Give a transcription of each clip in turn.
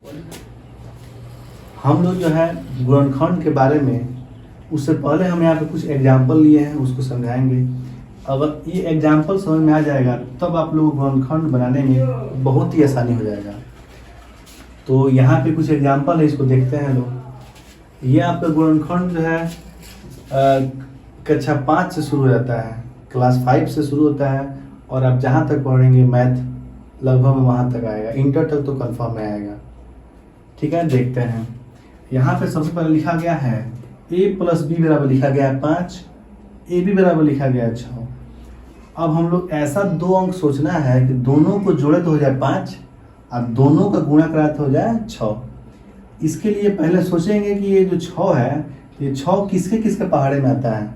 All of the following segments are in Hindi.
हम लोग जो है गुणनखंड के बारे में उससे पहले हम यहाँ पे कुछ एग्जाम्पल लिए हैं, उसको समझाएंगे। अगर ये एग्जाम्पल समझ में आ जाएगा तब आप लोग गुणनखंड बनाने में बहुत ही आसानी हो जाएगा। तो यहाँ पे कुछ एग्जाम्पल है, इसको देखते हैं लोग। ये आपका गुणनखंड जो है कक्षा 5 से शुरू हो जाता है, क्लास 5 से शुरू होता है और आप जहाँ तक पढ़ेंगे मैथ लगभग वहाँ तक आएगा, इंटर तक तो कंफर्म में आएगा। ठीक है, देखते हैं। यहाँ पे सबसे पहले लिखा गया है a प्लस बी बराबर लिखा गया है 5, ए बी बराबर लिखा गया है 6। अब हम लोग ऐसा दो अंक सोचना है कि दोनों को जोड़े तो हो जाए 5 और दोनों का गुणा कराए तो हो जाए 6। इसके लिए पहले सोचेंगे कि ये जो 6 है, ये 6 किसके किसके पहाड़े में आता है।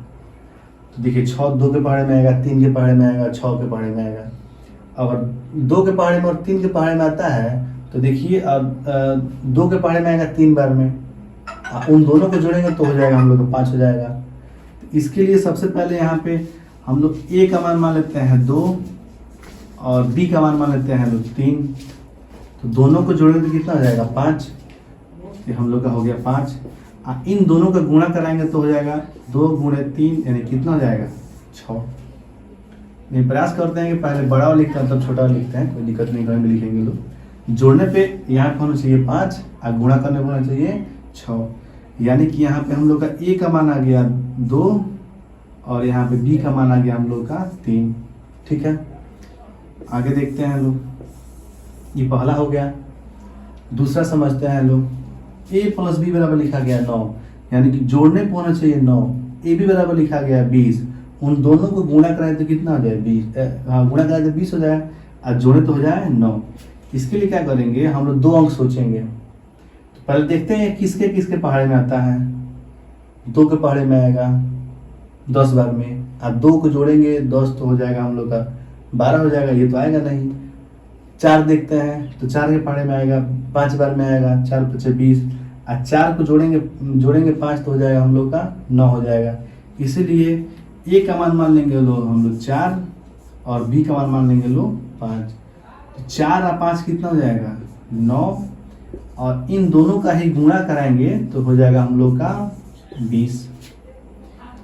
तो देखिए 6 2 के पहाड़े में आएगा, 3 के पहाड़े में आएगा, 6 के पहाड़े में आएगा। अगर 2 के पहाड़े में और 3 के पहाड़े में आता है तो देखिए अब 2 के पहाड़े में आएगा 3 बार में, उन दोनों को जोड़ेंगे तो हो जाएगा हम लोग का 5 हो जाएगा। तो इसके लिए सबसे पहले यहाँ पे हम लोग a का मान मान लेते हैं 2 और b का मान लेते हैं लोग 3। तो दोनों को जोड़ेंगे तो कितना हो जाएगा 5, ये हम लोग का हो गया 5। इन दोनों का गुणा कराएंगे तो हो जाएगा 2 गुणे 3 यानी कितना हो जाएगा 6। नहीं, प्रयास करते हैं कि पहले बड़ा वाला लिखते हैं तब छोटा वाला लिखते हैं, कोई दिक्कत नहीं, घर में लिखेंगे लोग। जोड़ने पे यहाँ पे होना चाहिए 5 और गुणा करने पे होना चाहिए 6, यानी कि यहाँ पे हम लोग का a का मान आ गया 2 और यहाँ पे b का मान आ गया हम लोग का 3। ठीक है, आगे देखते हैं लोग। ये पहला हो गया। दूसरा समझते हैं लोग। a प्लस बी बराबर लिखा गया 9, यानी कि जोड़ने पे होना चाहिए 9। ए बी बराबर लिखा गया 20, उन दोनों को गुणा कराए तो कितना हो जाए 20, हाँ गुणा कराए तो 20 हो जाए और जोड़े तो हो जाए 9। इसके लिए क्या करेंगे, हम लोग दो अंक सोचेंगे। तो पहले देखते हैं किसके किसके पहाड़े में आता है। 2 के पहाड़े में आएगा 10 बार में, और 2 को जोड़ेंगे 10 तो हो जाएगा हम लोग का 12 हो जाएगा, ये तो आएगा नहीं। 4 देखते हैं तो 4 के पहाड़े में आएगा 5 बार में आएगा, 4 × 5 = 20, और 4 को जोड़ेंगे 5 तो हो जाएगा हम लोग का 9 हो जाएगा। इसीलिए a का मान लेंगे लोग हम लोग 4 और b का मान लेंगे लोग 5। तो 4 और 5 कितना हो जाएगा 9, और इन दोनों का ही गुणा कराएंगे तो हो जाएगा हम लोग का 20।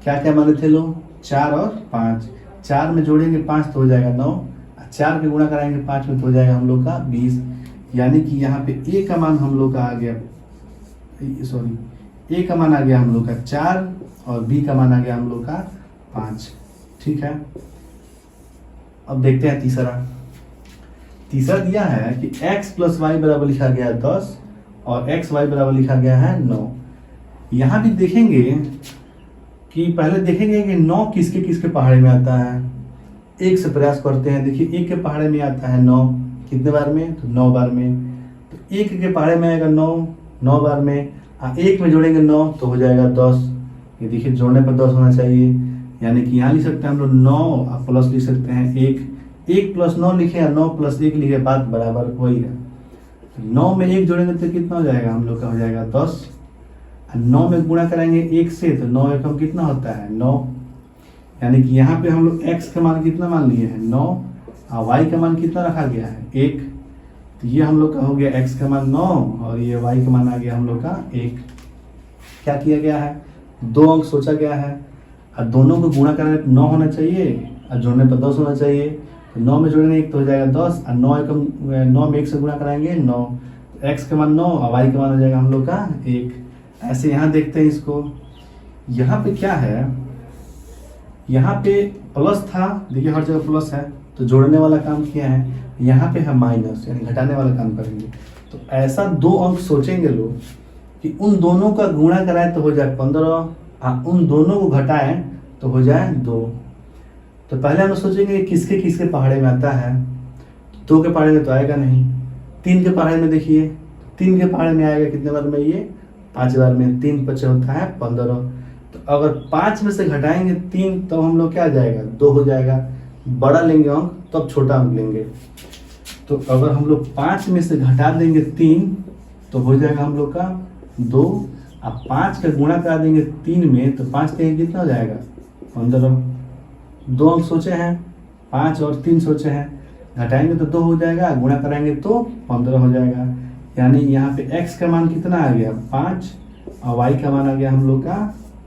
क्या क्या माने थे लोग, 4 और 5। 4 में जोड़ेंगे 5 तो हो जाएगा 9, और 4 के गुणा कराएंगे 5 में तो हो जाएगा हम लोग का 20। यानी कि यहाँ पे a का मान हम लोग का आ गया, a का मान आ गया हम लोग का 4 और b का मान आ गया हम लोग का 5। ठीक है, अब देखते हैं तीसरा दिया है कि x + y बराबर लिखा गया है 10 और xy बराबर लिखा गया है 9। यहाँ भी देखेंगे कि पहले देखेंगे कि 9 किसके किसके पहाड़े में आता है। एक से प्रयास करते हैं। देखिए 1 के पहाड़े में आता है 9, कितने बार में, तो 9 बार में। तो 1 के पहाड़े में आएगा 9 बार में, 1 में जोड़ेंगे 9 तो हो जाएगा 10। ये देखिए जोड़ने पर 10 होना चाहिए, यानी कि यहाँ लिख सकते हैं हम लोग 9 और प्लस लिख सकते हैं 1 + 9 लिखे या 9 + 1 लिखे, बात बराबर वही है। 9 में 1 जोड़ेंगे तो कितना हो जाएगा हम लोग का हो जाएगा 10, और 9 में गुणा कराएंगे 1 से तो 9 एकम कितना होता है 9। यानी कि यहाँ पे हम लोग x का मान कितना मान लिए हैं 9 और y का मान कितना रखा गया है 1। तो ये हम लोग का हो गया x का मान 9 और ये y का मान आ गया हम लोग का 1। क्या किया गया है, दो अंक सोचा गया है और दोनों को गुणा कराने पर 9 होना चाहिए और जोड़ने पर 10 होना चाहिए। तो 9 में जोड़ेंगे 1 तो हो जाएगा 10, और 9 में 1 से गुणा कराएंगे 9, तो x का मान 9 और y का मान हो जाएगा हम लोग का 1। ऐसे यहाँ देखते हैं इसको। यहाँ पे क्या है, यहाँ पे प्लस था, देखिए हर जगह प्लस है तो जोड़ने वाला काम किया है। यहाँ पे है माइनस, यानी घटाने वाला काम करेंगे। तो ऐसा दो अंक सोचेंगे लोग कि उन दोनों का गुणा कराए तो हो जाए 15, उन दोनों को घटाएं तो हो जाए 2। तो पहले हम सोचेंगे किसके किसके पहाड़े में आता है। 2 के पहाड़े में तो आएगा नहीं। 3 के पहाड़े में देखिए, 3 के पहाड़े में आएगा कितने बार में, ये 5 बार में। 3 × 5 होता है 15। तो अगर 5 में से घटाएंगे 3 तो हम लोग क्या आ जाएगा 2 हो जाएगा। बड़ा लेंगे अंक तब छोटा अंक लेंगे। तो अगर हम लोग 5 में से घटा देंगे 3 तो हो जाएगा हम लोग का 2, अब 5 का गुणा करा देंगे 3 में तो 5 के कितना हो जाएगा 15। दो अंक सोचे हैं, 5 और 3 सोचे हैं, घटाएंगे तो 2 हो जाएगा, गुणा कराएंगे तो 15 हो जाएगा। यानी यहाँ पे x का मान कितना आ गया 5 और y का मान आ गया हम लोग का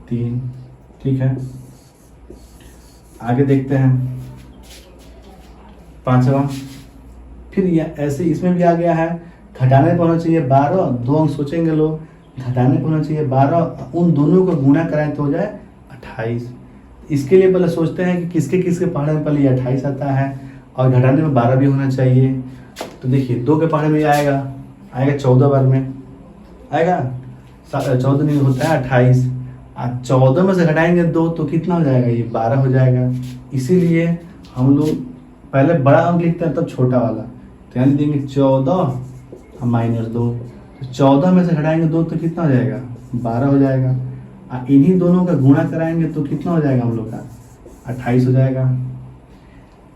3। ठीक है, आगे देखते हैं 5वां। फिर ऐसे इसमें भी आ गया है, घटाने पर होना चाहिए 12, 2 अंक सोचेंगे लोग, घटाने पर होना चाहिए 12, उन दोनों को गुणा कराएं तो हो जाए 28। इसके लिए पहले सोचते हैं कि किसके किसके पहाड़े में पहले 28 आता है और घटाने में 12 भी होना चाहिए। तो देखिए 2 के पहाड़े में आएगा 14 बार में आएगा, 14 नहीं होता है 28, 14 में से घटाएंगे 2 तो कितना हो जाएगा, ये 12 हो जाएगा। इसीलिए हम लोग पहले बड़ा अंक लिखते हैं तब छोटा वाला, तो यानी देंगे 14 और -2, तो 14 में से घटाएंगे 2 तो कितना हो जाएगा 12 हो जाएगा। इन्हीं दोनों का गुणा कराएंगे तो कितना हो जाएगा हम लोग का 28 हो जाएगा।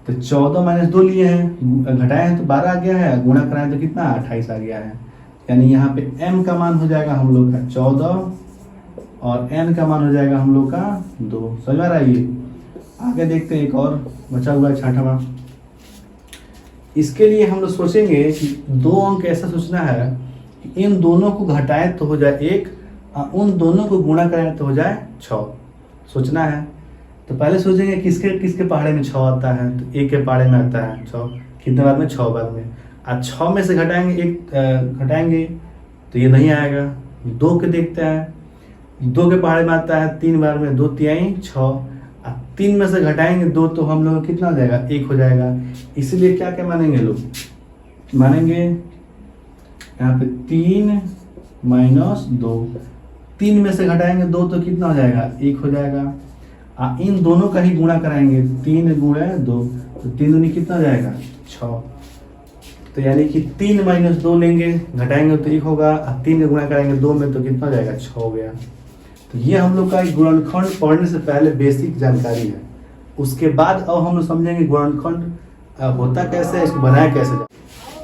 तो 14 - 2 लिए हैं, घटाए हैं तो 12 आ गया है, गुणा कराएं तो कितना 28 आ गया है। यानी यहाँ पे m का मान हो जाएगा हम लोग का 14 और n का मान हो जाएगा हम लोग का 2। समझ में आ रहा है ये। आगे देखते हैं, एक और बचा हुआ है 6वां। इसके लिए हम लोग सोचेंगे कि 2 अंक ऐसा सोचना है कि इन दोनों को घटाएं तो हो जाए 1 और उन दोनों को गुणा कराएं तो हो जाए 6, सोचना है। तो पहले सोचेंगे किसके किसके पहाड़े में 6 आता है, तो एक के पहाड़े में आता है 6, कितने बार में 6 बार में। आज 6 में से घटाएंगे 1 घटाएंगे तो ये नहीं आएगा। 2 के देखते हैं, 2 के पहाड़े में आता है 3 बार में, 2 तिहाई 6, 3 में से घटाएंगे 2 तो हम लोग कितना हो जाएगा 1 हो जाएगा। इसीलिए क्या क्या मानेंगे लोग, मानेंगे यहाँ पे 3 - 2, 3 में से घटाएंगे 2 तो कितना हो जाएगा 1 हो जाएगा। इन दोनों का ही गुणा कराएंगे, 3 × 2 तो 3 दूनी कितना हो जाएगा 6। तो यानी कि 3 - 2 लेंगे, घटाएंगे तो 1 होगा, 3 का गुणा कराएंगे 2 में तो कितना हो जाएगा 6 हो गया। तो ये हम लोग का गुणनखंड पढ़ने से पहले बेसिक जानकारी है। उसके बाद अब हम लोग समझेंगे गुणनखंड होता कैसे है, इसको बनाया कैसे जाए।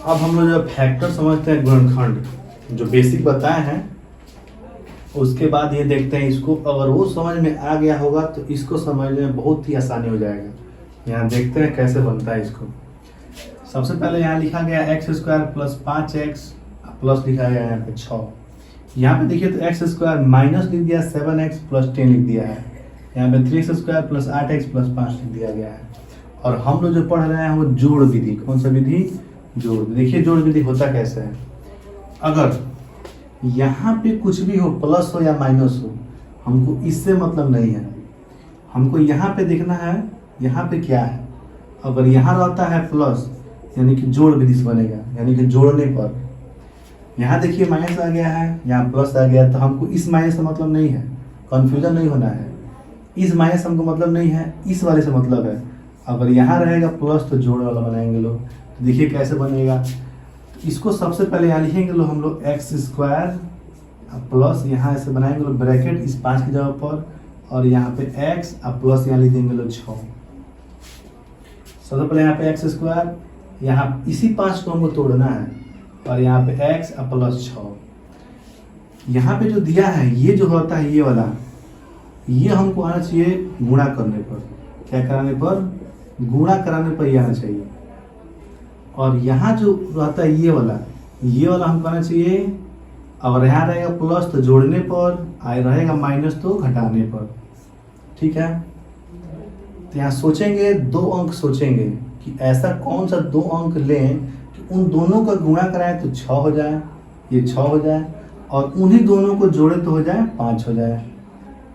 अब हम लोग जो फैक्टर समझते हैं गुणनखंड जो बेसिक बताए हैं, उसके बाद ये देखते हैं इसको, अगर वो समझ में आ गया होगा तो इसको समझने में बहुत ही आसानी हो जाएगा। यहाँ देखते हैं कैसे बनता है इसको। सबसे पहले यहाँ लिखा गया x² + 5x प्लस लिखा गया यहाँ पे 6। यहाँ पे देखिए तो x² माइनस लिख दिया 7x + 10 लिख दिया है। यहाँ पे 3x² + 8x + 5 लिख दिया गया है। और हम लोग जो पढ़ रहे हैं वो जोड़ विधि। कौन सा विधि? जोड़ विधि। देखिए जोड़ विधि होता कैसे है। अगर यहाँ पे कुछ भी हो, प्लस हो या माइनस हो, हमको इससे मतलब नहीं है। हमको यहाँ पे देखना है यहाँ पे क्या है। अगर यहाँ रहता है प्लस यानी कि जोड़ विधि से बनेगा, यानी कि जोड़ने पर। यहाँ देखिए माइनस आ गया है, यहाँ प्लस आ गया, तो हमको इस माइनस से मतलब नहीं है, कंफ्यूजन नहीं होना है। इस माइनस हमको मतलब नहीं है, इस वाले से मतलब है। अगर यहाँ रहेगा प्लस तो जोड़ वाला बनाएंगे लोग। तो देखिए कैसे बनेगा। इसको सबसे पहले यहाँ लिखेंगे लोग हम लोग x² प्लस यहाँ ऐसे बनाएंगे लोग ब्रैकेट इस 5 की जगह पर, और यहाँ पे x प्लस यहाँ लिख देंगे लोग 6। सबसे पहले यहाँ पे x², यहाँ इसी 5 को हमको तोड़ना है, और यहाँ पे x प्लस 6। यहाँ पे जो दिया है ये जो होता है ये वाला, ये हमको आना चाहिए गुणा करने पर। क्या कराने पर? गुणा कराने पर ये आना चाहिए। और यहाँ जो रहता है ये वाला हमको आना चाहिए। और यहाँ रहेगा प्लस तो जोड़ने पर, रहेगा माइनस तो घटाने पर। ठीक है, तो यहाँ सोचेंगे 2 अंक सोचेंगे कि ऐसा कौन सा 2 अंक लें कि उन दोनों का गुणा कराएं तो 6 हो जाए, ये 6 हो जाए, और उन्हीं दोनों को जोड़े तो हो जाए 5 हो जाए।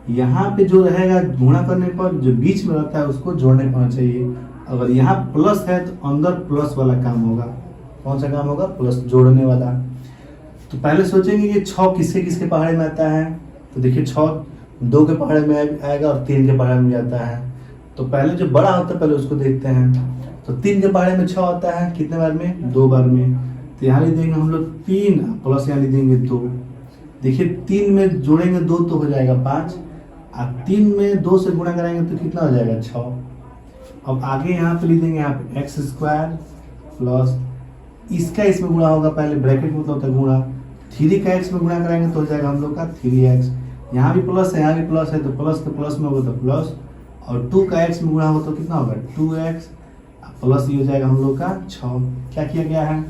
यहाँ पे जो रहेगा गुणा करने पर, जो बीच में रहता है उसको जोड़ने पर होना चाहिए। अगर यहाँ प्लस है तो अंदर प्लस वाला काम होगा। कौन सा काम होगा? प्लस, जोड़ने वाला। तो पहले सोचेंगे कि 6 किसके किसके पहाड़े में आता है। तो देखिए 6 2 के पहाड़े में आएगा और 3 के पहाड़े में जाता है। तो पहले जो बड़ा होता है पहले उसको देखते हैं। तो 3 के पहाड़े में 6 आता है, कितने बार में? 2 बार में। तो यहाँ लिख देंगे हम लोग 3 प्लस यहाँ लिख देंगे 2। देखिए 3 में जोड़ेंगे 2 तो हो जाएगा 5, और 3 में 2 से गुणा कराएंगे तो कितना हो जाएगा 6। अब आगे यहाँ पे लिख देंगे यहाँ पे x² प्लस इसका इसमें गुणा होगा, पहले ब्रैकेट मतलब होता है गुणा। 3 का x में गुणा कराएंगे तो हो जाएगा हम लोग का 3x। यहाँ भी प्लस है, यहाँ भी प्लस है, तो प्लस के प्लस में होगा तो प्लस, और 2 का x में गुणा होगा तो कितना होगा 2x प्लस ये हो जाएगा हम लोग का 6। क्या किया गया है?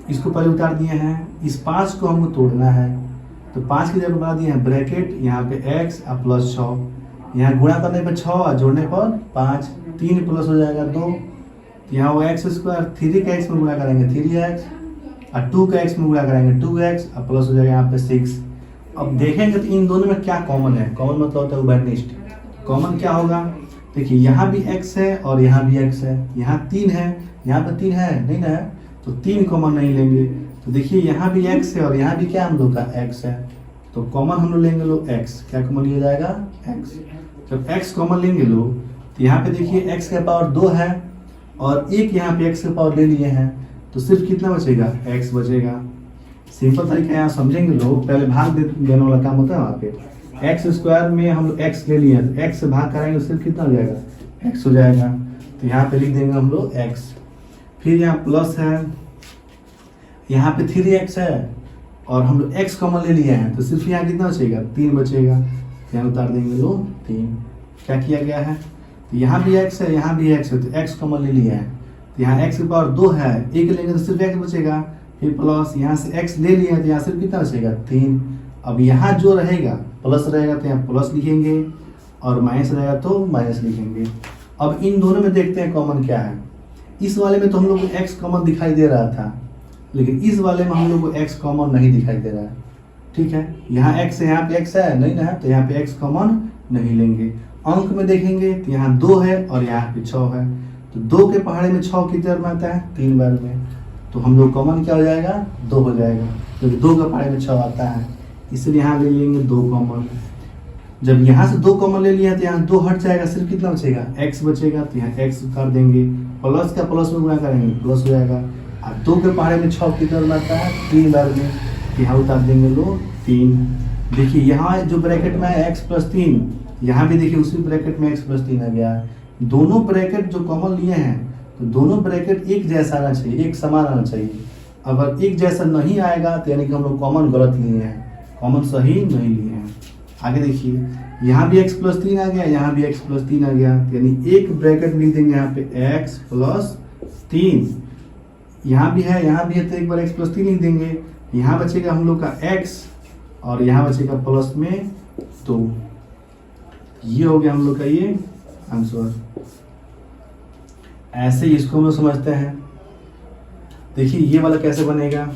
इसको पहले उतार दिए हैं, इस 5 को हमको तोड़ना है, तो 5 की जगह बना दिए हैं ब्रैकेट, यहाँ पे x और प्लस 6, यहाँ गुणा करने पर 6 और जोड़ने पर 5, 3 प्लस हो जाएगा 2, यहाँ वो एक्स स्क्वायर 3 का x में गुणा करेंगे 3x और 2 का x में गुणा करेंगे 2x और प्लस हो जाएगा यहाँ पे 6। अब देखेंगे तो इन दोनों में क्या कॉमन है, कॉमन मतलब होता है उभयनिष्ठ। कॉमन क्या होगा, देखिए यहाँ भी x है और यहाँ भी x है, यहाँ 3 है, यहाँ पे 3 है नहीं ना, तो 3 कॉमन नहीं लेंगे। तो देखिए यहाँ भी x है और यहाँ भी क्या हम लोग का x है, तो कॉमन हम लोग लेंगे लोग x, क्या कॉमन लिया जाएगा x। जब x कॉमन लेंगे लोग तो यहाँ पे देखिए x का पावर 2 है और एक यहाँ पे x का पावर ले लिए हैं, तो सिर्फ कितना बचेगा, x बचेगा। सिंपल तरीका यहाँ समझेंगे लोग, पहले भाग देने वाला काम होता है वहाँ पे। एक्स स्क्वायर में हम लोग x ले लिए, तो x से भाग कराएंगे सिर्फ कितना हो जाएगा, x हो जाएगा, तो यहाँ पे लिख देंगे हम लोग x। फिर यहाँ प्लस है, यहाँ पे 3x है और हम लोग x कॉमन ले लिए हैं, तो सिर्फ यहाँ कितना बचेगा, 3 बचेगा, यहाँ उतार देंगे लोग 3। क्या किया गया है, तो यहाँ भी x है यहाँ भी x है, तो x कॉमन ले लिए हैं, तो यहाँ x की पावर 2 है, एक लेंगे तो सिर्फ x बचेगा, फिर प्लस यहाँ से x ले लिए हैं तो यहाँ सिर्फ कितना बचेगा 3। अब यहाँ जो रहेगा प्लस रहेगा तो यहाँ प्लस लिखेंगे और माइनस रहेगा तो माइनस लिखेंगे। अब इन दोनों में देखते हैं कॉमन क्या है। इस वाले में तो हम लोग को x कॉमन दिखाई दे रहा था, लेकिन इस वाले में हम लोग को x कॉमन नहीं दिखाई दे रहा है। ठीक है, यहाँ x है यहाँ पे x है नहीं ना, तो यहाँ पे x कॉमन नहीं लेंगे। अंक में देखेंगे तो यहाँ 2 है और यहाँ पे 6 है, तो 2 के पहाड़े में 6 कितने बार में आता है, 3 बार में, तो हम लोग कॉमन क्या हो जाएगा, 2 हो जाएगा, क्योंकि 2 के पहाड़े में 6 आता है, इसलिए यहाँ ले लेंगे 2 कॉमन। जब यहाँ से 2 कॉमन ले लिया तो यहाँ 2 हट जाएगा, सिर्फ कितना बचेगा, x बचेगा, तो यहाँ x उतार देंगे, प्लस का प्लस में गुणा करेंगे प्लस हो जाएगा, और 2 के पहाड़े में 6 कितने बार आता है, 3 बार में, यहाँ उतार देंगे लोग 3। देखिए यहाँ जो ब्रैकेट में है x प्लस 3, यहाँ भी देखिए उसी ब्रैकेट में x प्लस 3 आ गया है। दोनों ब्रैकेट जो कॉमन लिए हैं तो दोनों ब्रैकेट एक जैसा आना चाहिए, एक समान आना चाहिए। अगर एक जैसा नहीं आएगा तो यानी कि हम लोग कॉमन गलत लिए हैं, कॉमन सही नहीं लिए हैं। आगे देखिए यहाँ भी x प्लस 3 आ गया, यहाँ भी x प्लस 3 आ गया, यानी एक ब्रैकेट लिख देंगे यहाँ पे x प्लस 3, यहाँ भी है तो एक बार x प्लस 3 लिख देंगे, यहाँ बचेगा हम लोग का x और यहाँ बचेगा प्लस में 2। ये हो गया हम लोग का ये आंसर। ऐसे इसको हम लोग समझते हैं। देखिए ये वाला कैसे बनेगा,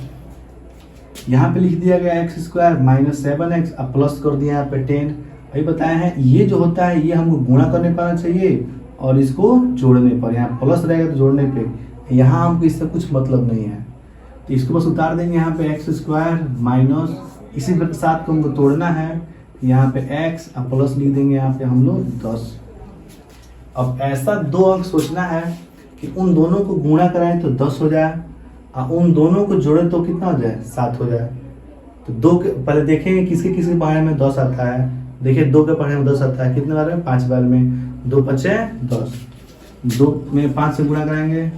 यहाँ पे लिख दिया गया एक्स स्क्वायर माइनस 7x अब प्लस कर दिया यहाँ पे 10। अभी बताया है ये जो होता है ये हमको गुणा करने पर आना चाहिए और इसको जोड़ने पर, यहाँ प्लस रहेगा तो जोड़ने पे, यहाँ हमको इससे कुछ मतलब नहीं है, तो इसको बस उतार देंगे यहाँ पे एक्स स्क्वायर माइनस, इसी के साथ को हमको तोड़ना है, यहाँ पे x और प्लस लिख देंगे यहाँ पे हम लोग 10। अब ऐसा 2 अंक सोचना है कि उन दोनों को गुणा कराएं तो 10 हो जाए और उन दोनों को जोड़े तो कितना हो जाए, 7 हो जाए। तो 2 के पहले देखेंगे किसके किसके पहाड़े में 10 आता है। देखिए 2 के पहाड़े में 10 आता है, कितने बार में, 5 बार में, 2 पचे 10, 2 में 5 से गुणा कराएंगे,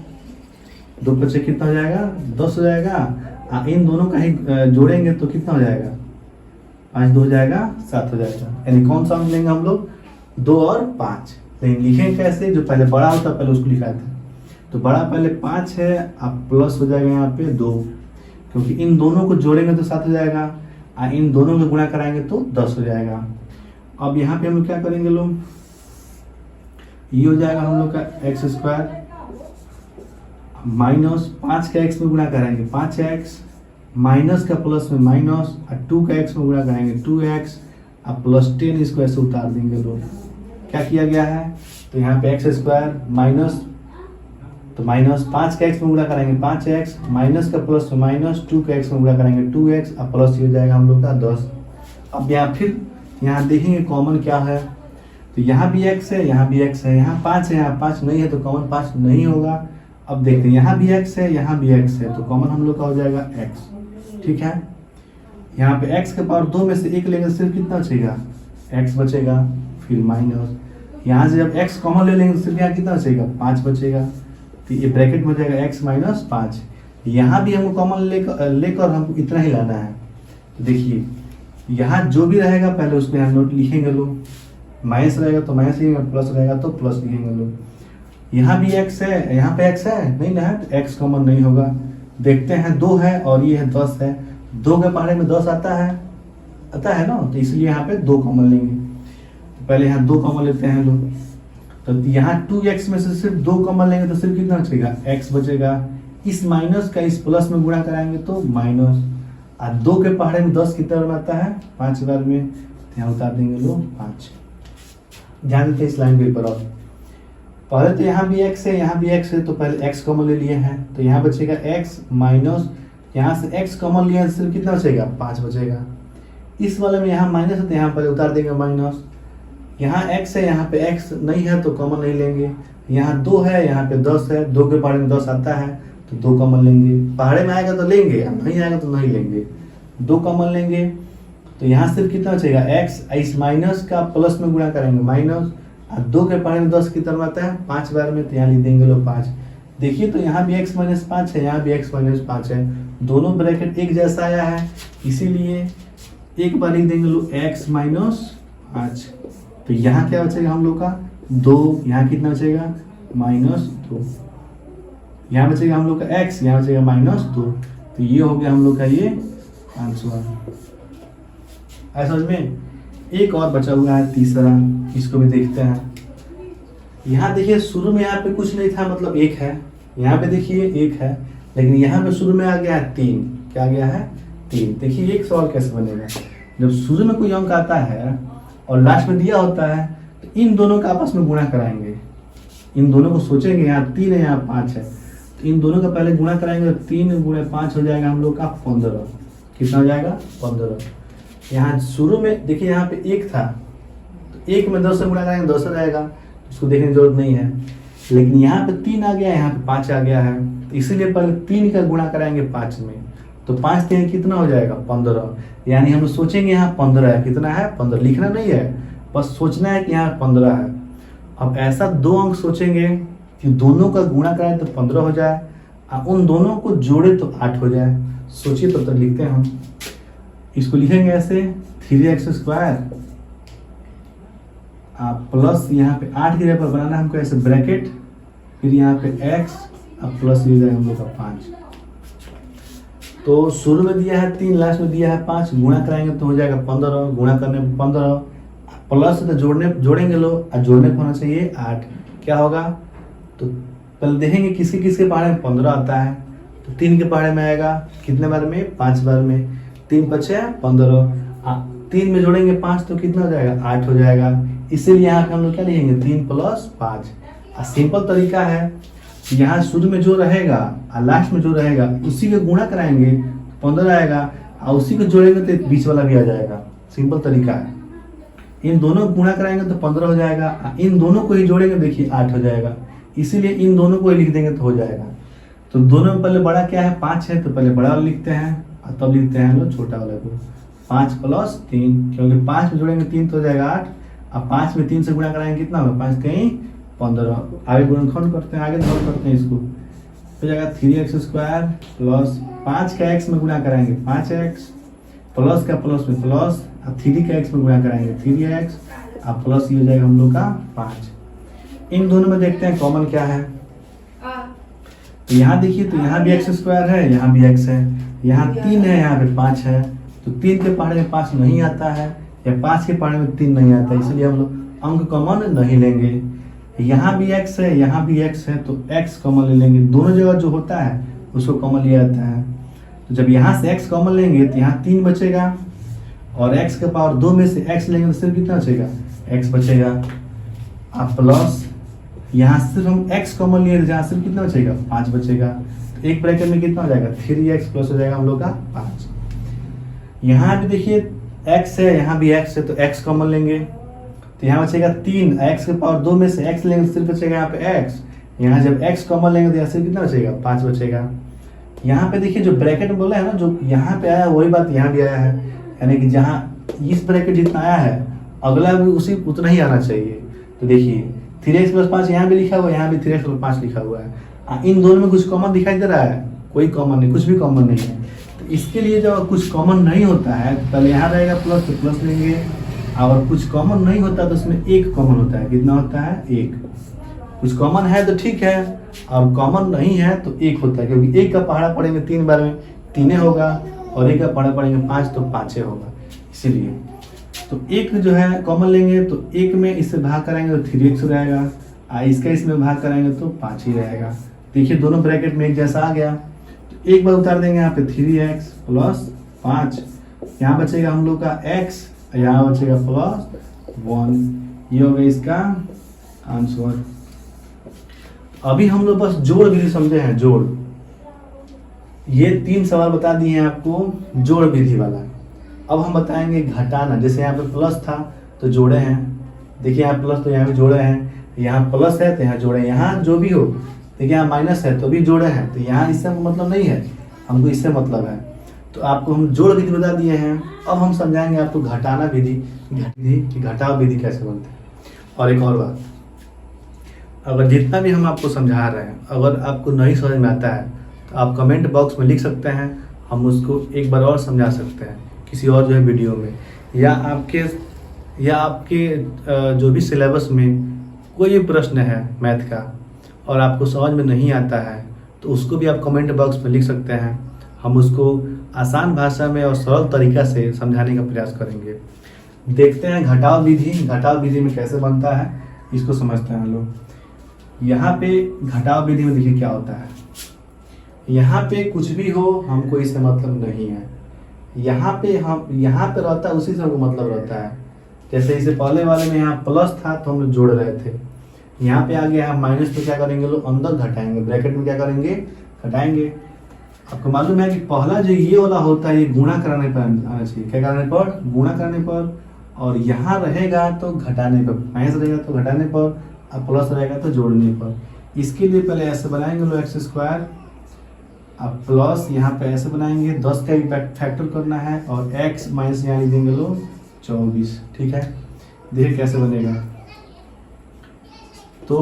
2 पचे कितना हो जाएगा, 10 हो जाएगा। इन दोनों का ही जोड़ेंगे तो कितना हो जाएगा, 5 2 हो जाएगा 7 हो जाएगा। यानी कौन सा अंक लेंगे हम लोग, 2 और 5। लेकिन लिखें कैसे, जो पहले बड़ा होता पहले उसको लिखा था, तो बड़ा पहले 5 है, अब प्लस हो जाएगा यहाँ पे 2, क्योंकि इन दोनों को जोड़ेंगे तो 7 हो जाएगा और इन दोनों को गुणा कराएंगे तो 10 हो जाएगा। अब यहाँ पे हम लोग क्या करेंगे लोग, ये हो जाएगा हम लोग का एक्स स्क्वायर माइनस 5 का x में गुणा कराएंगे 5x, माइनस का प्लस में माइनस और 2 का x में गुणा कराएंगे 2x और प्लस 10 इसको ऐसे उतार देंगे लोग। क्या किया गया है, तो यहाँ पे एक्स स्क्वायर माइनस, तो माइनस 5 का x में गुणा कराएंगे 5x, माइनस का प्लस में माइनस 2 का x में गुणा कराएंगे 2x और प्लस हो जाएगा हम लोग का 10। अब यहाँ फिर यहाँ देखेंगे कॉमन क्या है, तो यहाँ भी x है यहाँ भी x है, यहाँ 5 है यहाँ 5 नहीं है तो कॉमन 5 नहीं होगा। अब देखते हैं यहाँ भी x है यहाँ भी x है, तो कॉमन हम लोग का हो जाएगा x। ठीक है, यहाँ पे x के पावर 2 में से 1 लेंगे सिर्फ कितना बचेगा, x बचेगा, फिर माइनस, यहाँ से जब x कॉमन ले लेंगे सिर्फ यहाँ कितना बचेगा, 5 बचेगा, तो ये ब्रैकेट में हो जाएगा x माइनस 5। यहाँ भी हमको कॉमन लेकर हमको इतना ही लाना है। तो देखिए यहाँ जो भी रहेगा पहले उसमें हम नोट लिखेंगे लोग, माइनस रहेगा तो माइनस लिखेंगे, प्लस रहेगा तो प्लस लिखेंगे लोग। यहाँ भी x है यहाँ पे x है नहीं ना है, तो x कॉमन नहीं होगा, देखते हैं 2 है और ये है 10 है, 2 के पहाड़े में 10 आता है ना, तो इसलिए यहाँ पे 2 कॉमन लेंगे। तो पहले यहाँ 2 कॉमन लेते हैं लोग, तो यहाँ 2x में से सिर्फ 2 कॉमन लेंगे तो सिर्फ कितना बचेगा, x बचेगा। इस माइनस का इस प्लस में गुणा कराएंगे तो माइनस, और 2 के पहाड़े में 10 कितना बनाता है 5 बार में, तो यहाँ उतार देंगे लोग 5। ध्यान देते हैं इस लाइन के ऊपर। अब पहले तो यहाँ भी x है, यहाँ भी x है, तो पहले x कॉमन ले लिए हैं, तो यहाँ बचेगा x माइनस, यहाँ से x कॉमन लिया सिर्फ कितना बचेगा 5 बचेगा। इस वाले में यहाँ माइनस है तो यहाँ पर उतार देंगे माइनस। यहाँ x है, यहाँ पे x नहीं है तो कॉमन नहीं लेंगे। यहाँ 2 है, यहाँ पे 10 है, 2 के पहाड़े में 10 आता है तो 2 कॉमन लेंगे। पहाड़े में आएगा तो लेंगे, नहीं आएगा तो नहीं लेंगे, 2 कॉमन लेंगे। तो यहाँ सिर्फ कितना बचेगा x, इस माइनस का प्लस में गुणा करेंगे माइनस, और 2 के पहाड़े में 10 कितना आता है 5 बार में, तो यहाँ लिख देंगे लोग 5। देखिए तो यहाँ भी x माइनस 5 है, यहाँ भी x माइनस 5 है, दोनों ब्रैकेट एक जैसा आया है, इसीलिए एक बार लिख देंगे लोग x माइनस 5। तो यहाँ क्या बचेगा हम लोग का 2, यहाँ कितना बचेगा -2, यहाँ बचेगा हम लोग का x, यहाँ बचेगा -2। तो ये हो गया हम लोग का ये आंसर। ऐसा समझ में। एक और बचा हुआ है तीसरा, इसको भी देखते हैं। यहाँ देखिए शुरू में यहाँ पे कुछ नहीं था, मतलब 1 है, यहाँ पे देखिए 1 है, लेकिन यहाँ पे शुरू में आ गया है 3। क्या आ गया है 3। देखिए एक सवाल कैसे बनेगा, जब शुरू में कोई अंक आता है और लास्ट में दिया होता है तो इन दोनों का आपस में गुणा कराएंगे। इन दोनों को सोचेंगे, यहाँ 3 है, यहाँ 5 है, तो इन दोनों का पहले गुणा कराएंगे तो 3 × 5 हो जाएगा हम लोग का 15। कितना हो जाएगा 15। यहाँ शुरू में देखिए यहाँ पे 1 था, तो 1 में 10 से गुणा कराएंगे 10 रहेगा, इसको देखने की जरूरत नहीं है। लेकिन यहाँ पे 3 आ गया है, यहाँ पे 5 आ गया है, तो इसीलिए पहले 3 का गुणा कराएंगे 5 में, तो 5 3 कितना हो जाएगा 15। यानी हम सोचेंगे यहाँ 15 है, कितना है 15, लिखना नहीं है, बस सोचना है कि यहाँ 15 है। अब ऐसा 2 अंक सोचेंगे कि दोनों का गुणा कराए तो 15 हो जाए, और उन दोनों को जोड़े तो 8 हो जाए। सोचिए तो लिखते हैं हम, इसको लिखेंगे ऐसे 3x² प्लस यहाँ पे 8 की जगह पर बनाना हमको ऐसे ब्रैकेट, फिर यहाँ पे x और प्लस ये जाएगा हम लोग का 5। तो शुरू में दिया है 3, लास्ट में दिया है 5, गुणा कराएंगे तो हो जाएगा 15, गुणा करने पर 15, प्लस तो जोड़ेंगे लोग, और जोड़ने पर होना चाहिए 8। क्या होगा, तो पहले देखेंगे किसके किसके पहाड़े में 15 आता है, तो 3 के पहाड़े में आएगा कितने बार में 5 बार में, 3 बचे 15, 3 में जोड़ेंगे 5 तो कितना हो जाएगा 8 हो जाएगा। इसीलिए यहाँ पे हम लोग क्या लिखेंगे 3 + 5। सिंपल तरीका है, यहाँ शुरू में जो रहेगा और लास्ट में जो रहेगा उसी को गुणा कराएंगे 15 आएगा, और उसी को जोड़ेंगे तो बीच वाला भी आ जाएगा। सिंपल तरीका है, इन दोनों को गुणा कराएंगे तो 15 हो जाएगा, इन दोनों को ही जोड़ेंगे देखिए 8 हो जाएगा, इसीलिए इन दोनों को ही लिख देंगे तो हो जाएगा। तो दोनों में पहले बड़ा क्या है 5 है, तो पहले बड़ा वाला लिखते हैं और तब लिखते हैं लोग छोटा वाला को 5 + 3, क्योंकि 5 में जोड़ेंगे 3 तो हो जाएगा 8, और 5 में 3 से गुणा कराएंगे कितना होगा 5 कहीं 15। आगे गुणनखंड करते हैं, आगे हल करते हैं इसको, हो जाएगा 3x² प्लस 5 का x में गुणा कराएंगे 5x, प्लस का प्लस में प्लस, और 3 का x में गुणा कराएंगे 3x, और प्लस ये हो जाएगा हम लोग का 5। इन दोनों में देखते हैं कॉमन क्या है। तो यहाँ देखिए, तो यहाँ भी x² है, यहाँ भी x है, यहाँ 3 है, यहाँ पे 5 है, तो 3 के पहाड़े में 5 नहीं आता है, या 5 के पहाड़े में 3 नहीं आता है, इसलिए हम लोग अंक कॉमन नहीं लेंगे। यहाँ भी x है, यहाँ भी x है, तो x कॉमन ले लेंगे। दोनों जगह जो होता है उसको कॉमन लिया जाता है। तो जब यहाँ से x कॉमन लेंगे तो यहाँ 3 बचेगा, और x के पावर 2 में से x लेंगे तो सिर्फ कितना बचेगा x बचेगा, अब प्लस यहाँ सिर्फ हम x कॉमन लिए, जहाँ सिर्फ कितना बचेगा 5 बचेगा। तो एक ब्रैकेट में कितना हो जाएगा 3x प्लस हो जाएगा हम लोग का 5। यहाँ भी देखिए x है, यहाँ भी x है, तो x कॉमन लेंगे तो यहाँ बचेगा 3, x के पावर 2 में से x लेंगे तो सिर्फ बचेगा यहाँ पे x। यहाँ जब x कॉमन लेंगे तो यहाँ सिर्फ कितना बचेगा 5 बचेगा। यहाँ पे देखिए जो ब्रैकेट में बोला है ना, जो यहाँ पे आया वही बात यहाँ भी आया है, यानी कि जहाँ इस ब्रैकेट जितना आया है अगला भी उसी उतना ही आना चाहिए। तो देखिए 3x + 5 यहाँ भी लिखा हुआ है, यहाँ भी 3x + 5 लिखा हुआ है, इन दोनों में कुछ कॉमन दिखाई दे रहा है, कोई कॉमन नहीं, कुछ भी कॉमन नहीं है। तो इसके लिए जब कुछ कॉमन नहीं होता है पहले यहाँ रहेगा प्लस, तो प्लस लेंगे, और कुछ कॉमन नहीं होता तो उसमें एक कॉमन होता है। कितना होता है 1। कुछ कॉमन है तो ठीक है, और कॉमन नहीं है तो एक होता है, क्योंकि एक का पहाड़ा पड़ेंगे 3 बार में 3 होगा, और एक का पहाड़ा पड़ेंगे 5 तो 5 होगा। इसीलिए तो एक जो है कॉमन लेंगे तो एक में इससे भाग कराएंगे तो 3x रहेगा, इसका इसमें भाग कराएंगे तो 5 ही रहेगा। देखिए दोनों ब्रैकेट में एक जैसा आ गया, तो एक बार उतार देंगे यहाँ पे 3x प्लस 5, यहाँ बचेगा हम लोग का x, यहाँ बचेगा प्लस 1। ये हो गया इसका आंसर। अभी हम लोग बस जोड़ विधि समझे हैं, जोड़। ये 3 सवाल बता दिए हैं आपको जोड़ विधि वाला। अब हम बताएंगे घटाना। जैसे यहाँ पे प्लस था तो जोड़े हैं, देखिए यहाँ प्लस तो यहाँ भी जोड़े हैं, यहाँ प्लस है तो यहाँ जोड़े, यहाँ जो भी हो, देखिए यहाँ माइनस है तो भी जोड़े हैं, तो यहाँ इससे मतलब नहीं है, हमको इससे मतलब है। तो आपको हम जोड़ विधि बता दिए हैं। अब हम समझाएंगे आपको घटाना विधि कि घटाव विधि कैसे बनते हैं। और एक और बात, अगर जितना भी हम आपको समझा रहे हैं अगर आपको नहीं समझ में आता है तो आप कमेंट बॉक्स में लिख सकते हैं, हम उसको एक बार और समझा सकते हैं किसी और जो है वीडियो में, या आपके जो भी सिलेबस में कोई भी प्रश्न है मैथ का और आपको समझ में नहीं आता है तो उसको भी आप कमेंट बॉक्स में लिख सकते हैं। हम उसको आसान भाषा में और सरल तरीका से समझाने का प्रयास करेंगे। देखते हैं घटाव विधि, घटाव विधि में कैसे बनता है इसको समझते हैं हम लोग। यहाँ पे घटाव विधि में देखिए क्या होता है, यहाँ पे कुछ भी हो हमको इससे मतलब नहीं है, यहाँ पे रहता है उसी से हमको मतलब रहता है। जैसे इसे पहले वाले में यहाँ प्लस था तो हम लोग जोड़ रहे थे, यहाँ पे आ गया हम माइनस पे क्या करेंगे लोग अंदर घटाएंगे, ब्रैकेट में क्या करेंगे घटाएंगे। आपको मालूम है कि पहला जो ये वाला होता है ये गुणा कराने पर आना चाहिए, क्या कराने पर, गुणा करने पर, और यहाँ रहेगा तो घटाने पर, माइनस रहेगा तो घटाने पर, और प्लस रहेगा तो जोड़ने पर। इसके लिए पहले ऐसे बनाएंगे लोग एक्स स्क्वायर, अब प्लस यहाँ पे ऐसे बनाएंगे 10 का इम्पैक्ट फैक्टर करना है, और x माइनस यहाँ लिख देंगे लोग 24। ठीक है, देखिए कैसे बनेगा। तो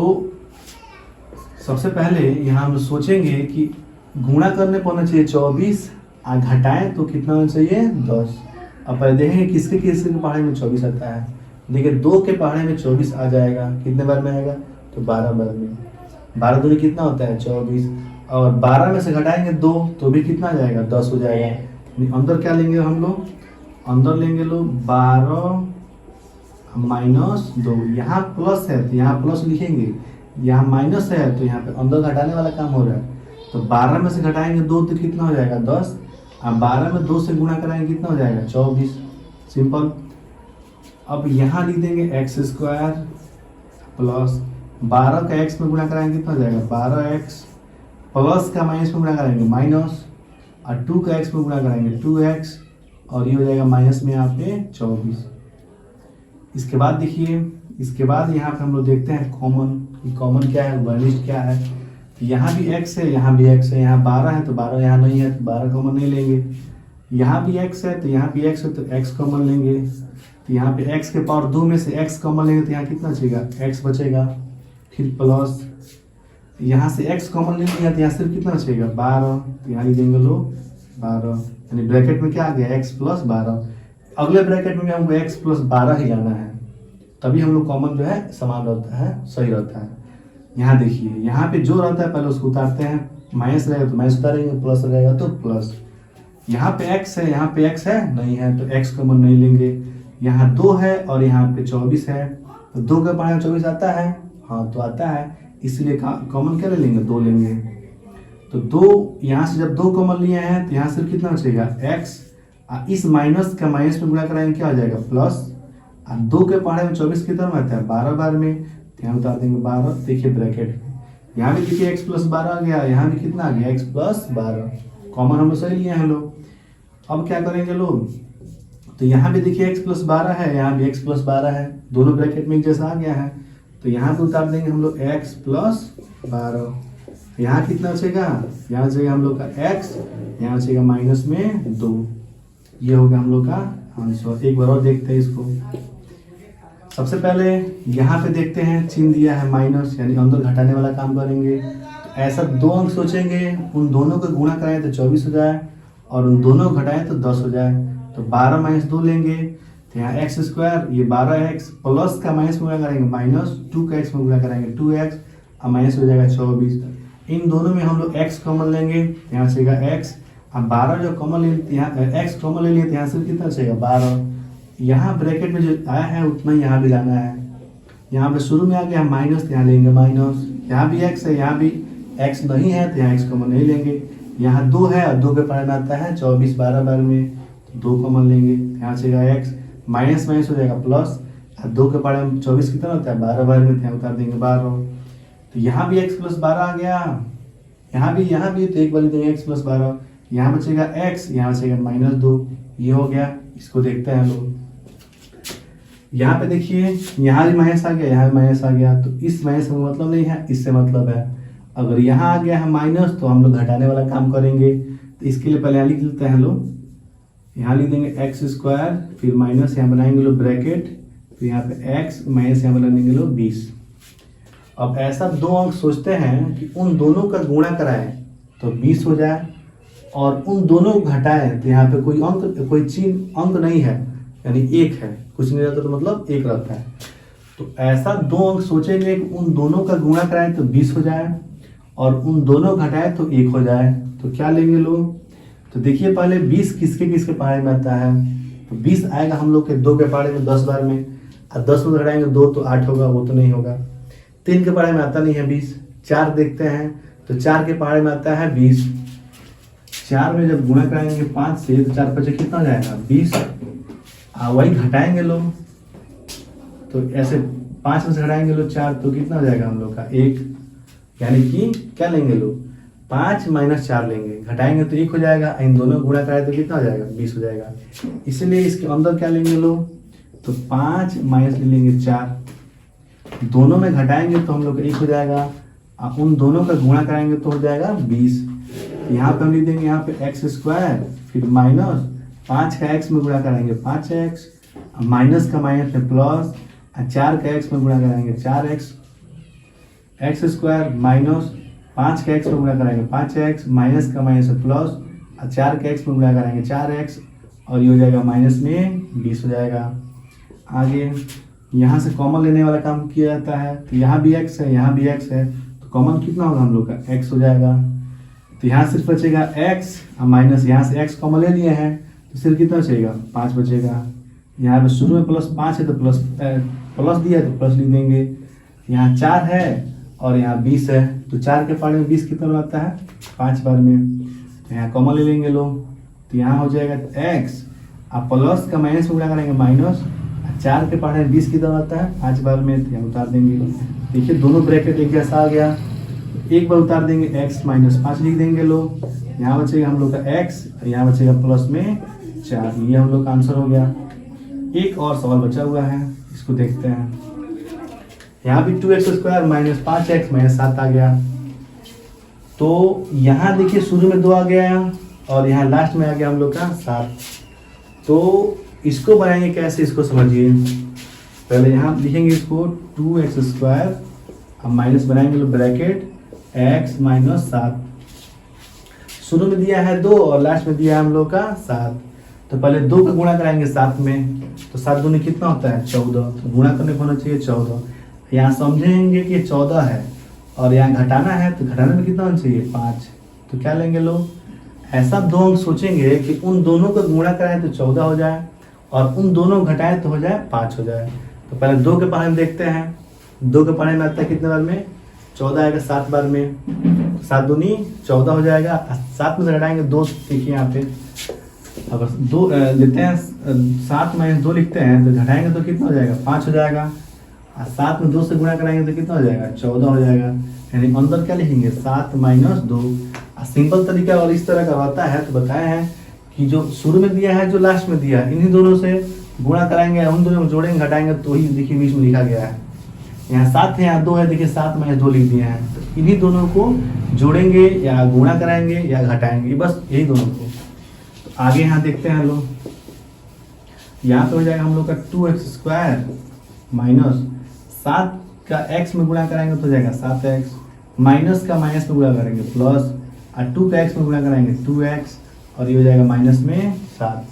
सबसे पहले यहाँ हम सोचेंगे कि गुणा करने पर होना चाहिए 24, और घटाएं तो कितना होना चाहिए 10। अब पहले देखेंगे किसके किसके पहाड़े में 24 आता है। देखिए 2 के पहाड़े में 24 आ जाएगा, कितने बार में आएगा तो 12 बार में। 12 दूनी कितना होता है 24, और 12 में से घटाएंगे 2 तो भी कितना आ जाएगा 10 हो जाएगा। अंदर क्या लेंगे हम लोग, अंदर लेंगे लोग 12 माइनस 2, यहाँ प्लस है तो यहाँ प्लस लिखेंगे, यहाँ माइनस है तो यहाँ पे अंदर घटाने वाला काम हो रहा है। तो 12 में से घटाएंगे 2 तो कितना हो जाएगा 10, और 12 में 2 से गुणा कराएंगे कितना हो जाएगा 24। सिंपल। अब यहाँ लिख देंगे एक्स स्क्वायर प्लस 12 का एक्स में गुणा कराएंगे कितना हो जाएगा 12x, प्लस का माइनस में गुणा कराएंगे माइनस, और 2 का एक्स में गुणा कराएंगे 2x, और ये हो जाएगा माइनस में यहाँ पे 24। इसके बाद देखिए, इसके बाद यहाँ पे हम लोग देखते हैं कॉमन, कॉमन क्या है, वर्निस्ट क्या है। यहाँ भी x है, यहाँ भी x है, यहाँ 12 है तो 12 यहाँ नहीं है तो 12 कॉमन नहीं लेंगे। यहाँ भी x है तो यहाँ भी x है तो x कॉमन लेंगे। तो यहाँ पे x के पावर 2 में से x कॉमन लेंगे तो यहाँ कितना बचेगा x बचेगा। फिर प्लस यहाँ से x कॉमन ले लिया तो यहाँ सिर्फ कितना बचेगा 12, तो यहाँ लिख देंगे लोग 12, यानी ब्रैकेट में क्या आ गया x प्लस 12। अगले ब्रैकेट में भी हमको x प्लस 12 ही लाना है, तभी हम लोग कॉमन जो है समान रहता है, सही रहता है। यहाँ देखिए यहाँ पे जो रहता है पहले उसको उतारते हैं, माइनस रहेगा तो माइनस उतारेंगे, प्लस रहेगा तो प्लस। यहाँ पे x है, यहाँ पे x है नहीं है तो x कॉमन नहीं लेंगे। यहाँ 2 है और यहाँ पे 24 है, तो 2 के पहाड़े 24 आता है, हाँ तो आता है, इसलिए कॉमन क्या ले लेंगे 2 लेंगे। तो 2 यहाँ से जब 2 कॉमन लिए हैं तो यहाँ सिर्फ कितना बचेगा x, इस माइनस का माइनस में गुणा कराएंगे क्या हो जाएगा प्लस, और 2 के पहाड़े में 24 कितना में आता है 12 बार में, तो यहाँ उतार देंगे 12। देखिए ब्रैकेट में यहाँ भी देखिए x प्लस 12 आ गया, यहाँ भी कितना आ गया x प्लस 12, कॉमन हम लोग सही लिए हैं लोग। अब क्या करेंगे लोग, तो यहाँ भी देखिए x प्लस 12 है, यहाँ भी x प्लस 12 है, दोनों ब्रैकेट में एक जैसा आ गया है, तो यहाँ पे उतार देंगे हम लोग x प्लस 12। यहाँ कितना बचेगा, यहाँ बचेगा हम लोग का x, यहाँ बचेगा माइनस में 2। ये हो गया हम लोग का आंसर। एक बार और देखते हैं इसको। सबसे पहले यहाँ पे देखते हैं चिन्ह दिया है माइनस, यानी अंदर घटाने वाला काम करेंगे। तो ऐसा 2 अंक सोचेंगे, उन दोनों को गुणा कराएं तो 24 हो जाए, और उन दोनों घटाएं तो 10 हो जाए। तो 12 माइनस 2 लेंगे, तो यहाँ एक्स स्क्वायर, ये 12x प्लस का माइनस में गुणा करेंगे माइनस, 2 का x में गुणा करेंगे 2x, और माइनस हो जाएगा 24। इन दोनों में हम लोग x कॉमन लेंगे, यहाँ से x। अब 12 जो कॉमन ले, यहाँ x कॉमन ले लिए तो यहाँ से कितना चाहिए 12। यहाँ ब्रैकेट में जो आया है उतना यहाँ भी लाना है। यहाँ पे शुरू में आ गया माइनस, तो यहाँ लेंगे माइनस। यहाँ भी x है, यहाँ भी x नहीं है तो यहाँ x कॉमन नहीं लेंगे। यहाँ 2 है और 2 के पारे में आता है 24 12 बार में, तो 2 कॉमन लेंगे, यहाँ से x माइनस माइनस हो जाएगा प्लस, और 2 के पारे में 24 कितना होता है 12 बार में, तो यहाँ उतार देंगे 12। तो यहाँ भी x प्लस 12 आ गया, यहाँ भी तो एक बार देंगे x प्लस 12, यहाँ बचेगा x, यहाँ बचेगा -2, ये हो गया। इसको देखते हैं लोग, यहाँ पे देखिए यहाँ भी माइनस आ गया, यहाँ भी माइनस आ गया, तो इस माइनस का मतलब नहीं है, इससे मतलब है। अगर यहाँ आ गया है माइनस तो हम लोग घटाने वाला काम करेंगे, तो इसके लिए पहले यहाँ लिख लेते हैं लोग, यहाँ लिख देंगे x², फिर माइनस यहाँ बनाएंगे लोग ब्रैकेट, फिर यहाँ पे x माइनस यहाँ बना देंगे लोग 20। अब ऐसा 2 अंक सोचते हैं कि उन दोनों का गुणा कराएं तो 20 हो जाए, और उन दोनों को घटाएं तो यहाँ पे कोई अंक, कोई चिन्ह अंक नहीं है, यानी 1 है, कुछ नहीं रहता तो मतलब 1 रहता है। तो ऐसा 2 अंक सोचेंगे कि उन दोनों का गुणा कराएं तो 20 हो जाए, और उन दोनों घटाएं तो 1 हो जाए। तो क्या लेंगे लोग, तो देखिए पहले 20 किसके किसके पहाड़े में आता है, तो 20 आएगा हम लोग के 2 के पहाड़े में 10 बार में, और 10 में घटाएंगे 2 तो 8 होगा, वो तो नहीं होगा। 3 के पहाड़े में आता नहीं है 20। 4 देखते हैं, तो 4 के पहाड़े में आता है 20। 4 में जब गुणा कराएंगे 5 से तो 4 5 कितना हो जाएगा 20, वही घटाएंगे लोग, तो ऐसे 5 में से घटाएंगे लोग 4 तो कितना हो जाएगा हम लोग का 1, यानी कि क्या लेंगे लोग 5 - 4 लेंगे, घटाएंगे तो 1 हो जाएगा, इन दोनों को गुणा कराए तो कितना हो जाएगा 20 हो जाएगा। इसलिए इसके अंदर क्या लेंगे लोग, तो 5 माइनस ले लेंगे 4, दोनों में घटाएंगे तो हम लोग का 1 हो जाएगा, उन दोनों का गुणा कराएंगे तो हो जाएगा 20। यहाँ पे हम लिख देंगे यहाँ पे x², फिर माइनस 5 का x में गुणा कराएंगे 5x, माइनस का माइनस में प्लस, 4 का x में गुणा कराएंगे 4x, x² माइनस 5 का x में गुणा कराएंगे 5x, माइनस का माइनस में प्लस, 4 का x में गुणा कराएंगे 4x, और ये हो जाएगा माइनस में 20 हो जाएगा। आगे यहाँ से कॉमन लेने वाला काम किया जाता है, तो यहाँ भी x है, यहाँ भी x है, तो कॉमन कितना होगा हम लोग का x हो जाएगा। तो यहाँ सिर्फ बचेगा x, माइनस यहाँ से x कॉमन ले लिए हैं तो सिर्फ कितना बचेगा 5 बचेगा। यहाँ पे शुरू में +5 है तो प्लस दिया है तो प्लस लिख देंगे। यहाँ 4 है और यहाँ 20 है, तो 4 के पारे में 20 कितना बनता है 5 बार में, तो यहाँ कॉमन ले लेंगे लोग, तो यहाँ हो जाएगा x, आप प्लस का माइनस में गुणा करेंगे माइनस, 4 के पारे में 20 कितना बनता है 5 बार में, तो यहाँ उतार देंगे। देखिए दोनों ब्रैकेट एक जैसा आ गया, एक बार उतार देंगे x - 5 लिख देंगे लोग, यहाँ बचेगा हम लोग का x, यहाँ बचेगा प्लस में 4, ये हम लोग का आंसर हो गया। एक और सवाल बचा हुआ है, इसको देखते हैं। यहाँ भी 2x² - 5x - 7 आ गया, तो यहाँ देखिए शुरू में 2 आ गया और यहाँ लास्ट में आ गया हम लोग का 7। तो इसको बनाएंगे कैसे, इसको समझिए। पहले यहाँ लिखेंगे इसको 2x², अब माइनस बनाएंगे लोग ब्रैकेट x - 7, शुरू में दिया है 2 और लास्ट में दिया है हम लोग का 7, तो पहले 2 का गुणा कराएंगे 7 में, तो 7 दूनी कितना होता है 14, तो गुणा करने को होना चाहिए 14। यहाँ समझेंगे कि 14 है और यहाँ घटाना है, तो घटाने में कितना होना चाहिए 5, तो क्या लेंगे लोग, ऐसा 2 अंक सोचेंगे कि उन दोनों का गुणा कराएं तो 14 हो जाए और उन दोनों घटाएं तो हो जाए 5 हो जाए। तो पहले 2 के पारे में देखते हैं, 2 के पारे में आता है कितने बार में 14 आएगा 7 बार में, 7 दूनी 14 हो जाएगा। 7 में से घटाएंगे 2, देखिए यहाँ पे अगर 2 लेते हैं 7 - 2 लिखते हैं तो घटाएंगे तो कितना हो जाएगा 5 हो जाएगा, और 7 में 2 से गुणा कराएंगे तो कितना हो जाएगा 14 हो जाएगा। यानी अंदर क्या लिखेंगे 7 - 2। सिंपल तरीका और इस तरह का रहता है, तो बताए हैं कि जो शुरू में दिया है जो लास्ट में दिया है इन्हीं दोनों से गुणा कराएंगे, उन दोनों को जोड़ेंगे घटाएंगे, तो ही देखिए बीच में लिखा गया है। यहाँ 7 है यहाँ 2 है, देखिए 7 - 2 लिख दिए हैं, तो इन्हीं दोनों को जोड़ेंगे या गुणा कराएंगे या घटाएंगे, बस यही दोनों को। तो आगे यहाँ देखते हैं लोग, यहाँ पे हो जाएगा हम लोग का 2x² माइनस 7 का x में गुणा कराएंगे तो हो जाएगा 7x, माइनस का माइनस में गुणा करेंगे प्लस, और 2 का x में गुणा कराएंगे 2x, और ये हो जाएगा माइनस में 7।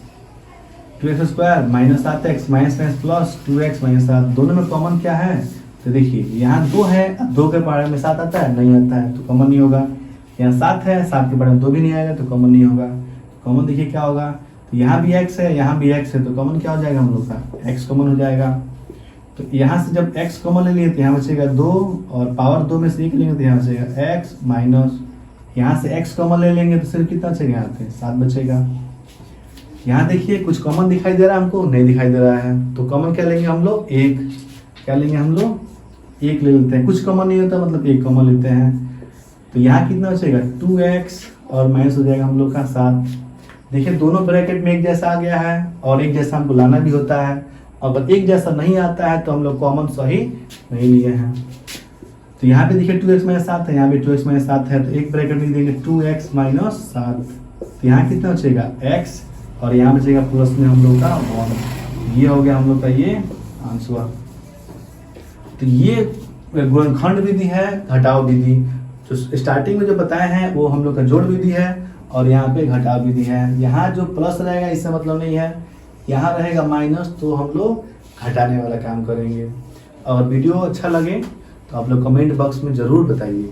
2x² - 7x minus plus 2x - 7, दोनों में कॉमन क्या है तो देखिए यहाँ 2 है, 2 के बारे में 7 आता है, नहीं आता है तो कॉमन नहीं होगा। यहाँ 7 है, 7 के बारे में 2 भी नहीं आएगा तो कॉमन नहीं होगा। कॉमन देखिए क्या होगा, तो यहाँ भी x है, यहाँ भी x है, तो कॉमन क्या हो जाएगा हम लोग का, x कॉमन हो जाएगा। तो यहाँ से जब x कॉमन ले लिए तो यहाँ बचेगा 2 और पावर 2 में से 1 लेंगे तो यहाँ बचेगा x माइनस, यहाँ से x कॉमन ले लेंगे तो सिर्फ कितना बचेगा, यहाँ पे 7 बचेगा। यहाँ देखिए कुछ कॉमन दिखाई दे रहा है हमको, नहीं दिखाई दे रहा है, तो कॉमन क्या लेंगे हम लोग, 1। क्या लेंगे हम लोग, 1 ले लेते हैं। कुछ कॉमन नहीं होता मतलब 1 कॉमन लेते हैं। तो यहाँ कितना बचेगा 2x और माइनस हो जाएगा हम लोग का 7। देखिए दोनों ब्रैकेट में एक जैसा आ गया है और एक जैसा हमको लाना भी होता है। अगर एक जैसा नहीं आता है तो हम लोग कॉमन सही नहीं लिए हैं। तो यहाँ पे देखिए 2x माइनस 7 है, यहाँ पे 2x माइनस 7 है, तो एक ब्रैकेट में देंगे 2x माइनस 7। तो यहाँ कितना बचेगा x और यहाँ बचेगा प्लस में हम लोग का 1। ये हो गया हम लोग का ये आंसर। तो ये गुणनखंड विधि है, घटाव विधि। जो स्टार्टिंग में जो बताए हैं वो हम लोग का जोड़ विधि है और यहाँ पे घटाव विधि है। यहाँ जो प्लस रहेगा इससे मतलब नहीं है, यहाँ रहेगा माइनस तो हम लोग घटाने वाला काम करेंगे। और वीडियो अच्छा लगे तो आप लोग कमेंट बॉक्स में ज़रूर बताइए।